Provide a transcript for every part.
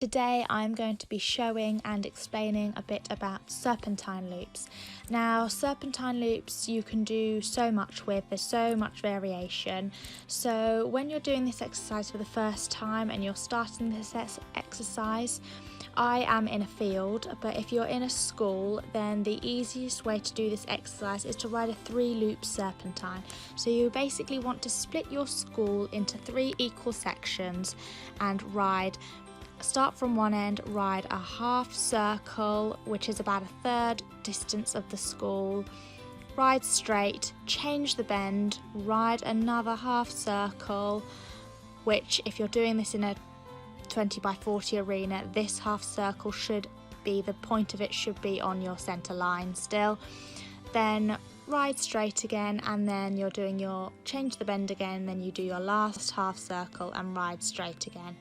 Today I'm going to be showing and explaining a bit about serpentine loops. Now serpentine loops you can do so much with, there's so much variation. So when you're doing this exercise for the first time and you're starting this exercise, I am in a field, but if you're in a school then the easiest way to do this exercise is to ride a 3-loop serpentine. So you basically want to split your school into 3 equal sections and start from one end, ride a half circle, which is about a third distance of the school, ride straight, change the bend, ride another half circle, which if you're doing this in a 20 by 40 arena, this half circle should be, the point of it should be on your centre line still. Then ride straight again, and then you're doing your change the bend again, then you do your last half circle and ride straight again.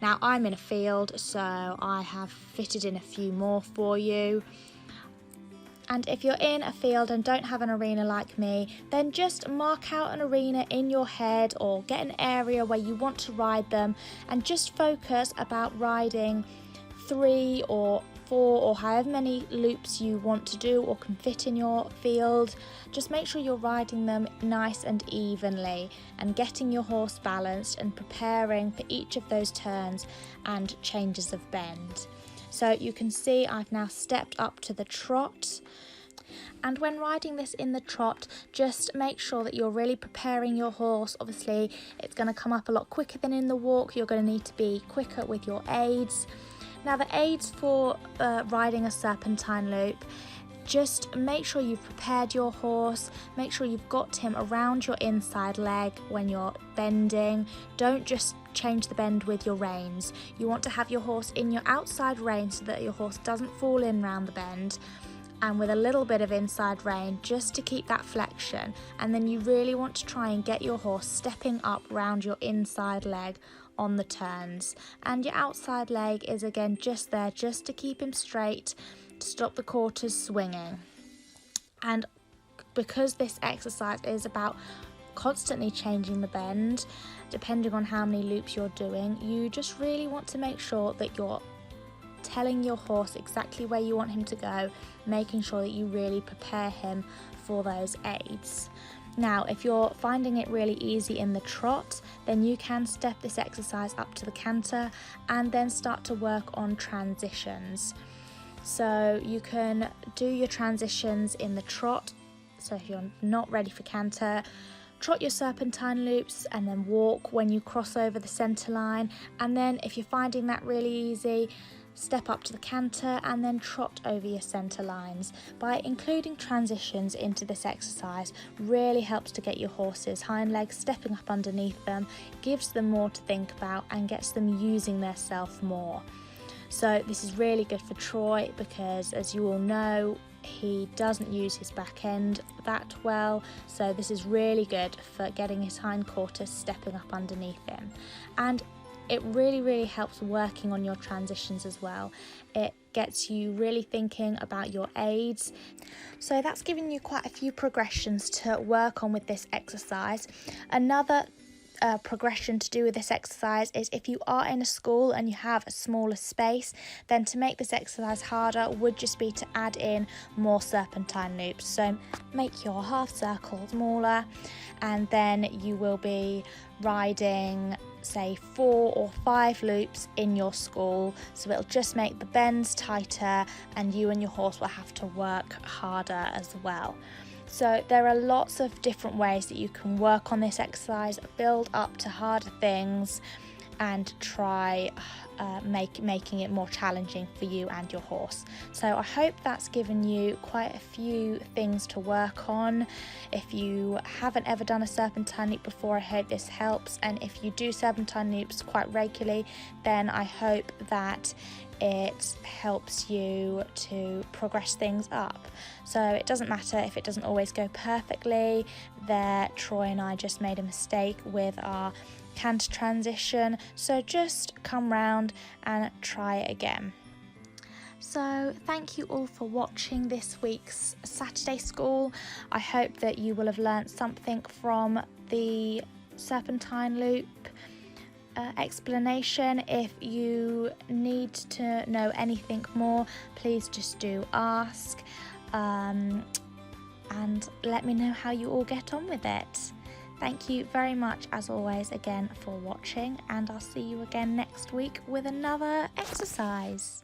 Now I'm in a field, so I have fitted in a few more for you. And if you're in a field and don't have an arena like me, then just mark out an arena in your head or get an area where you want to ride them and just focus about riding 3 or 4 or however many loops you want to do or can fit in your field. Just make sure you're riding them nice and evenly and getting your horse balanced and preparing for each of those turns and changes of bend. So you can see I've now stepped up to the trot. And when riding this in the trot, just make sure that you're really preparing your horse. Obviously it's going to come up a lot quicker than in the walk. You're going to need to be quicker with your aids. Now the aids for riding a serpentine loop, just make sure you've prepared your horse, make sure you've got him around your inside leg when you're bending. Don't just change the bend with your reins. You want to have your horse in your outside rein so that your horse doesn't fall in round the bend, and with a little bit of inside rein just to keep that flexion. And then you really want to try and get your horse stepping up round your inside leg on the turns, and your outside leg is again just there just to keep him straight, to stop the quarters swinging. And because this exercise is about constantly changing the bend depending on how many loops you're doing, you just really want to make sure that you're telling your horse exactly where you want him to go, making sure that you really prepare him for those aids. Now if you're finding it really easy in the trot, then you can step this exercise up to the canter and then start to work on transitions. So you can do your transitions in the trot. So if you're not ready for canter, trot your serpentine loops and then walk when you cross over the centre line. And then if you're finding that really easy, step up to the canter and then trot over your centre lines. By including transitions into this exercise really helps to get your horse's hind legs stepping up underneath them, gives them more to think about and gets them using their self more. So this is really good for Troy because, as you all know, he doesn't use his back end that well, so this is really good for getting his hind quarters stepping up underneath him. And it really helps working on your transitions as well. It gets you really thinking about your aids. So that's given you quite a few progressions to work on with this exercise. Another progression to do with this exercise is if you are in a school and you have a smaller space, then to make this exercise harder would just be to add in more serpentine loops. So make your half circle smaller, and then you will be riding say 4 or 5 loops in your school, so it'll just make the bends tighter and you and your horse will have to work harder as well. So there are lots of different ways that you can work on this exercise, build up to harder things and try making it more challenging for you and your horse. So I hope that's given you quite a few things to work on. If you haven't ever done a serpentine loop before, I hope this helps, and if you do serpentine loops quite regularly, then I hope that it helps you to progress things up. So it doesn't matter if it doesn't always go perfectly. There, Troy and I just made a mistake with our canter transition, so just come round and try it again. So thank you all for watching this week's Saturday School. I hope that you will have learnt something from the serpentine loop. explanation. If you need to know anything more, please just do ask, and let me know how you all get on with it. Thank you very much as always again for watching, and I'll see you again next week with another exercise.